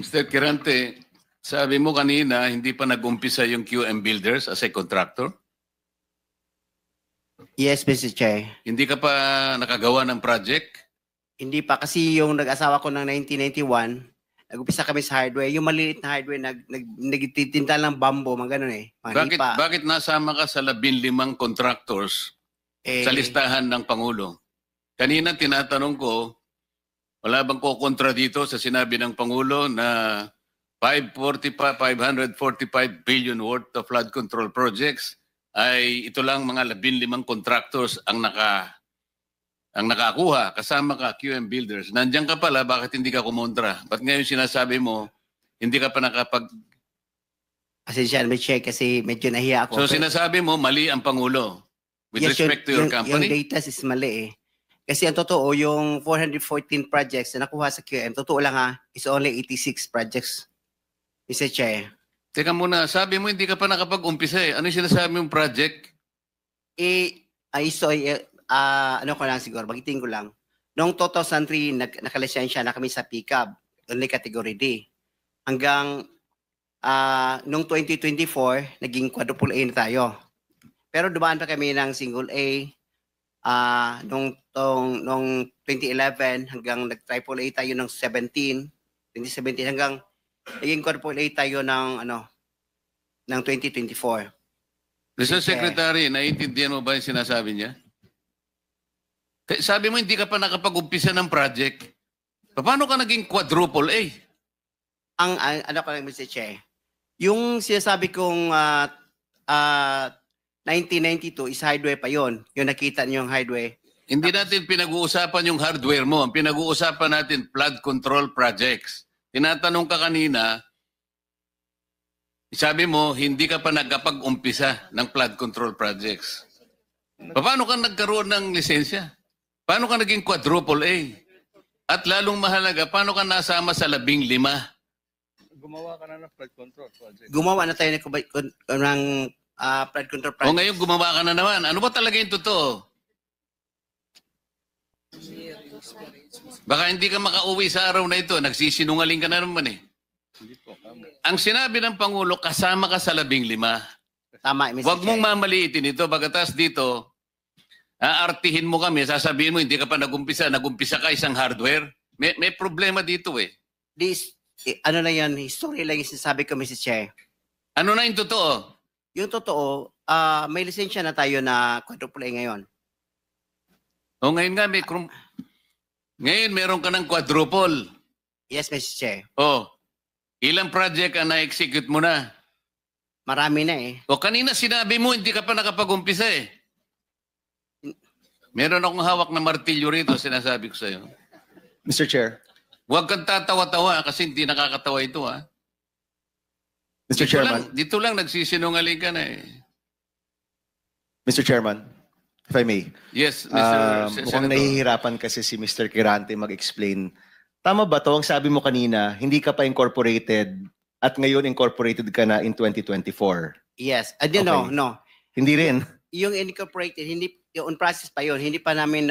Mr. Kirante, sabi mo kanina, hindi pa nag-umpisa yung QM Builders as a contractor? Yes, Mr. Chair. Hindi ka pa nakagawa ng project? Hindi pa kasi yung nag-asawa ko ng 1991, nag-upisa kami sa hardware. Yung maliit na hardware, nagtitinta lang bambo, mga ganun eh. Mga hipa. Bakit nasama ka sa 15 contractors sa listahan ng Pangulo? Kanina tinatanong ko, wala bang kukontra dito sa sinabi ng Pangulo na 545 billion worth of flood control projects ay ito lang mga 15 contractors ang nakakuha, kasama ka, QM Builders. Nandiyan ka pala, bakit hindi ka kumontra? Ba't ngayon sinasabi mo, hindi ka pa nakapag... Pasensya na, Mr. Chair, kasi medyo nahiya ako. So sinasabi mo, mali ang Pangulo with yes, respect to your company? Yung data is mali eh. Kasi ang totoo, yung 414 projects na nakuha sa QM, totoo lang ha, is only 86 projects. Mr. Chair. Teka muna, sabi mo hindi ka pa nakapag-umpisa eh. Ano yung sinasabi mong project? Ano ko lang siguro, bagitin ko lang. Noong 2003, nakalisensya na kami sa pickup, only category D. Hanggang noong 2024, naging quadruple A na tayo. Pero dumaan pa kami ng single A noong 2011 hanggang nag-triple A tayo ng 2017 hanggang naging quadruple A tayo ng 2024. Mr. Secretary, naiintindihan mo ba yung sinasabi niya? Sabi mo hindi ka pa nakapag-umpisa ng project. Paano ka naging quadruple A? Ano ko lang, Mr. Che, yung sinasabi kong 1992 is hardware pa yon. Yung nakita niyo yung hardware. Hindi natin pinag-uusapan yung hardware mo. Ang pinag-uusapan natin, flood control projects. Tinatanong ka kanina, sabi mo, hindi ka pa nagkapag-umpisa ng flood control projects. Paano ka nagkaroon ng lisensya? Paano ka naging quadruple A? At lalong mahalaga, paano ka nasama sa 15? Gumawa ka na ng flood control project. Gumawa na tayo ng flood control project. O ngayon gumawa ka na naman. Ano ba talaga yung totoo? Baka hindi ka makauwi sa araw na ito. Nagsisinungaling ka na naman eh. Ang sinabi ng Pangulo, kasama ka sa 15. Tama, Mr. Huwag mong mamaliitin ito. Pagkatas dito, aartihin mo kami, sasabihin mo, hindi ka pa nagumpisa ka isang hardware. May problema dito eh. Ano na yan, history lang yung sinasabi ko, Mr. Chair. Ano na yung totoo? Yung totoo, may lisensya na tayo na quadruple A ngayon. O ngayon nga, ngayon meron ka ng quadruple. Yes, Mr. Chair. O, ilang project ang na-execute mo na? Marami na eh. O kanina sinabi mo, hindi ka pa nakapag-umpisa eh. Meron akong hawak na martilyo rito, sinasabi ko sa'yo. Mr. Chair. Huwag kang tatawa-tawa kasi hindi nakakatawa ito ha. Mr. Chairman. Dito lang nagsisinungaling ka na eh. Mr. Chairman, if I may. Yes, Mr. Mukhang nahihirapan kasi si Mr. Kirante mag-explain. Tama ba to? Ang sabi mo kanina, hindi ka pa incorporated at ngayon incorporated ka na in 2024. Yes. Okay. No. Hindi rin. Yung incorporated, yung on process pa yun, hindi pa namin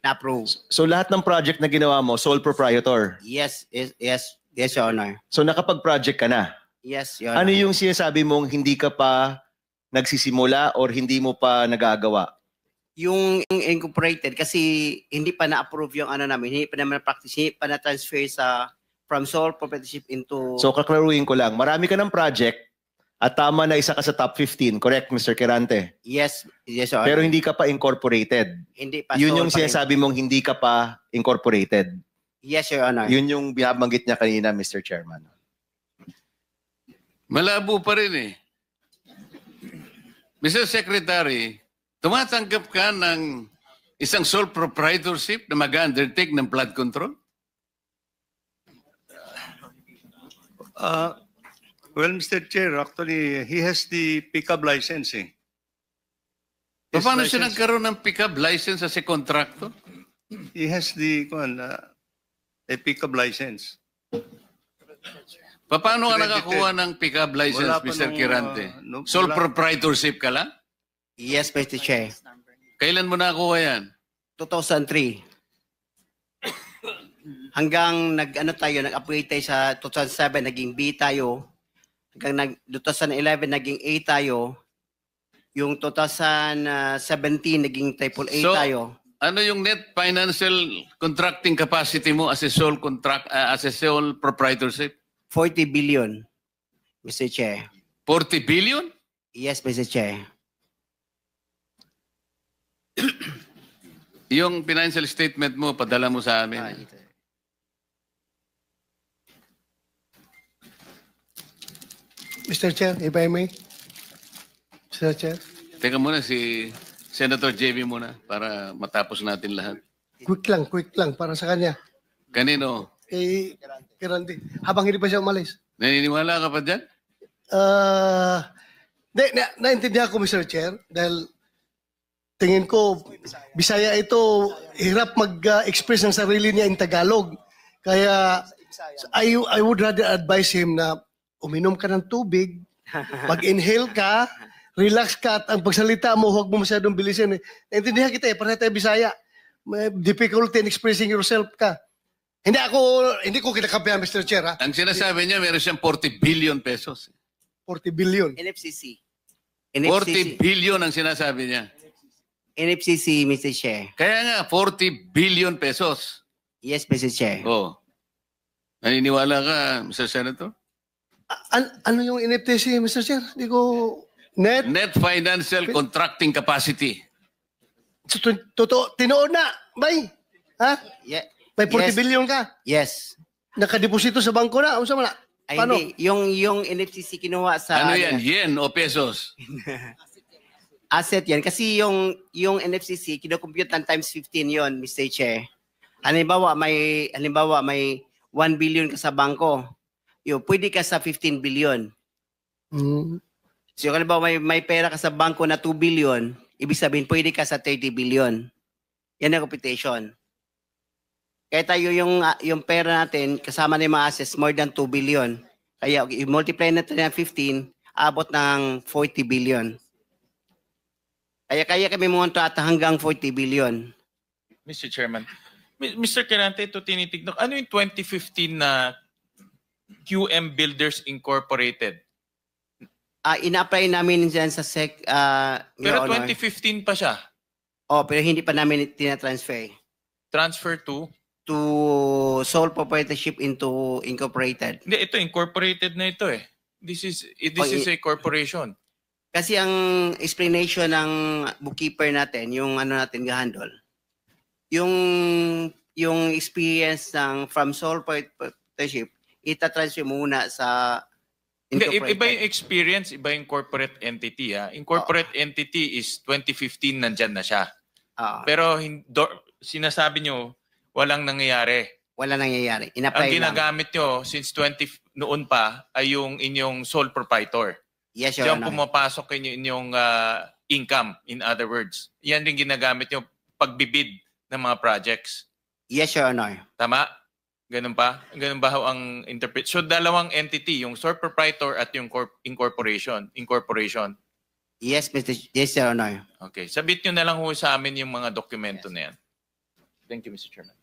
na-approve. So lahat ng project na ginawa mo, sole proprietor. Yes, Your Honor. So nakapag-project ka na. Yes, Your Honor. Ano yung sinasabi mong hindi ka pa nagsisimula or hindi mo pa nagagawa? Yung incorporated, kasi hindi pa na-approve yung namin, hindi pa naman na-practice, hindi pa na-transfer from sole proprietorship into... So kaklaruhin ko lang, marami ka ng project at tama na isa ka sa top 15, correct, Mr. Kirante? Yes, Your Honor. Pero hindi ka pa incorporated. Hindi pa. Yun yung sinasabi mong hindi ka pa incorporated. Yes, Your Honor. Yun yung binabanggit niya kanina, Mr. Chairman. Malabo pa rin eh. Mr. Secretary, tumatanggap ka ng isang sole proprietorship na mag-undertake ng flood control? Well, Mr. Chair, actually, he has the pickup licensing. Paano siya nagkaroon ng pickup license as a contractor? He has a pickup license. Paano ka nakakuha ng pickup license, Wala pa Mr. nung, Kirante? wala. Sole proprietorship ka lang? Yes, Mr. Chair. Kailan mo nakuha yan? 2003. hanggang nag-upgrade tayo sa 2007, naging B tayo. Hanggang 2011, naging A tayo. Yung 2017, naging triple A So, tayo. Ano yung net financial contracting capacity mo as a sole proprietorship? 40 billion, Mr. Chair. 40 billion? Yes, Mr. Chair. Yung financial statement mo, padala mo sa amin. Mr. Chair, if I may. Mr. Chair, Teka muna, si Senator JB muna para matapos natin lahat. quick lang para sa kanya. Kanino? Kay Randy. Habang hindi pa siya umalis. Naniniwala ka pa dyan? Naintindihan ko, Mr. Chair, dahil tingin ko, Bisaya ito, hirap mag-express ng sarili niya in Tagalog. Kaya, I would rather advise him na uminom ka ng tubig, mag-inhale ka, relax ka, at ang pagsalita mo, huwag mo masyadong bilisin. Naintindihan kita para tayo Bisaya. May difficulty in expressing yourself ka. Hindi ko kinakampihan, Mr. Chair, ha? Ang sinasabi niya, meron siyang 40 billion pesos. 40 billion. NFCC. 40 billion ang sinasabi niya. NFCC, Mr. Chair. Kaya nga, 40 billion pesos. Yes, Mr. Chair. Oh. Naniniwala ka, Mr. Senator? Ano yung NFTC, Mr. Chair? Hindi ko... Net financial contracting capacity. Totoo, tinoon na, bay. Ha? Yeah. May 40 Yes. billion ka. Yes. Nakadeposito sa bangko na. Ano sa mga? Ay, Paano? hindi. Yung NFCC kinuha sa... Ano yan? Yen o pesos? Asset yan. Kasi yung NFCC, kinocompute ng times 15 yon, Mr. Chair. Halimbawa, may 1 billion ka sa bangko. Pwede ka sa 15 billion. Hmm. So, halimbawa, may pera ka sa bangko na 2 billion, ibig sabihin, pwede ka sa 30 billion. Yan ang computation. Kaya tayo yung pera natin, kasama na yung mga assets, more than 2 billion. Kaya, i-multiply natin ng 15, abot ng 40 billion. Kaya kami monta at hanggang 40 billion. Mr. Chairman. Mr. Quirante, ito tinitignan. Ano yung 2015 na QM Builders Incorporated? Ina-apply namin dyan sa SEC. Pero Your Honor. 2015 pa siya. Pero hindi pa namin tina-transfer Transfer to? to sole proprietorship into incorporated. Hindi, ito incorporated na ito eh. This is a corporation. Kasi ang explanation ng bookkeeper natin, yung ano natin gahandle, yung experience from sole proprietorship, ita-transfer muna sa Hindi, iba yung incorporated. experience, iba yung corporate entity. Ha? In corporate entity is 2015 nandyan na siya. Pero sinasabi nyo, walang nangyayari. Wala nangyayari. Ang In-apply lang. ginagamit nyo since noon pa ay yung inyong sole proprietor. Yes, Your Diyan Honor. pumapasok inyong income, in other words. Yan rin ginagamit nyo pagbibid ng mga projects. Yes, Your Honor. Tama? Ganun pa? Ganun ba ho ang interpret? So dalawang entity, yung sole proprietor at yung incorporation. Yes, Your Honor. Okay. Sabit nyo na lang ho sa amin yung mga dokumento na yan. Thank you, Mr. Chairman.